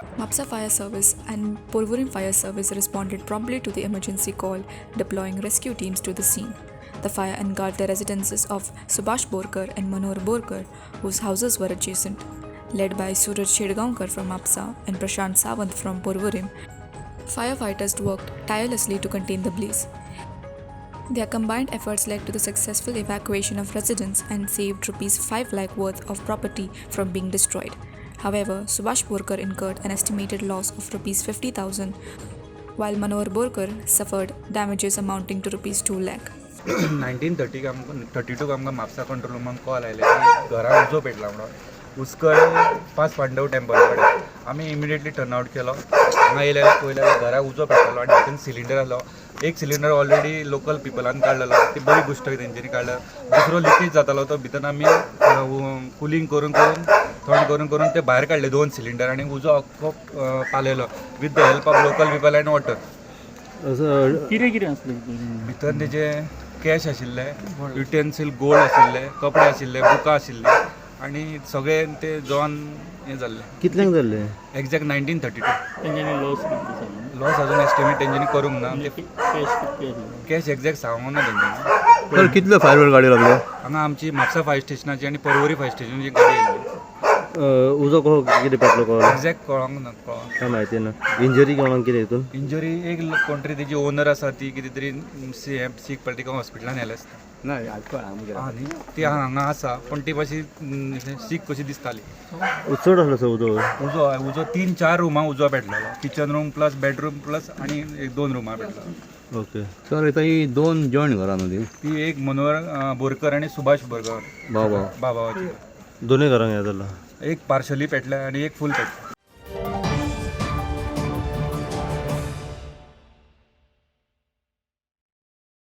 MAPSA Fire Service and Polvorim Fire Service responded promptly to the emergency call, deploying rescue teams to the scene. The fire engulfed the residences of Subhash Borkar and Manohar Borkar, whose houses were adjacent. Led by Suraj Shedgaonkar from MAPSA and Prashant Sawant from Polvorim, firefighters worked tirelessly to contain the blaze. Their combined efforts led to the successful evacuation of residents and saved Rs 5 lakh worth of property from being destroyed. However, Subhash Borkar incurred an estimated loss of Rs 50,000, while Manohar Borkar suffered damages amounting to Rs 2 lakh. 1932 आमकां Mapusa control रूमान call आयले की घरा उजो पेटला म्हणून उसकळे 5 Pandav temple कडेन आमी immediately turn out केलो. हांगा येयल्यार पयल्यार घरा उजो पेटलो आनी तातूंत सिलिंडर आसलो. एक सिलिंडर ऑलरेडी लोकल पिपलान काडलेलो, ती बरी गोश्ट तेंच्यांनी काडला. दुसरो लिकेज जातालो तो भितर आमी कुलींग करून थंड करून ते भायर काडले 2 सिलिंडर आनी उजो अख्खो पालयलो with the help of local people and water. कितें आसलें भितर तेजे कॅश आशिल्ले, युटेन्सील गोल्ड आशिल्ले, कपडे आशिल्ले, बुकां आशिल्ले आनी सगळे ते जॉन हें जाल्ले. कितल्यांक जाल्ले? एक्झॅक्ट 1932. तेंच्यांनी लॉस कितले लॉस अजून एस्टिमेट तेंच्यांनी करूंक ना. कॅश कितले आसलें? कॅश एक्झॅक्ट सांगूंक ना तेंच्यांनी. तर कितल्यो फायर गाडयो लागल्यो? हांगा आमची म्हापसा फायर स्टेशनाची आनी पर्वरी फायर स्टेशनाची गाडी येयल्ली. उजो कसो कितें पेटलो कळ्ळो? एक्झॅक्ट कळोंक ना. काय म्हायती ना. इंजरी कोणाक कितें हितून? इंजरी एक कोण तरी तेजी ओनर आसा ती कितें तरी सीक पडली तिका हॉस्पिटलान व्हेलें आसता. न्ही ती हांगा आसा पूण ती मातशी सीक कशी दिसताली. चड आसलो सो उजो? उजो 3-4 रुमां उजो पेटलेलो. Kitchen room plus bedroom plus आनी 1-2 रुमां पेटलेलो. ओके. सर इथं ही 2 जॉयंट घरां न्हू ती? ती एक मनोहर बोरकर आनी सुभाष बोरकर बाबा बाबाची. दोनूय घरांक हें जालां? एक पार्शली पेटले आनी एक फूल पेटले.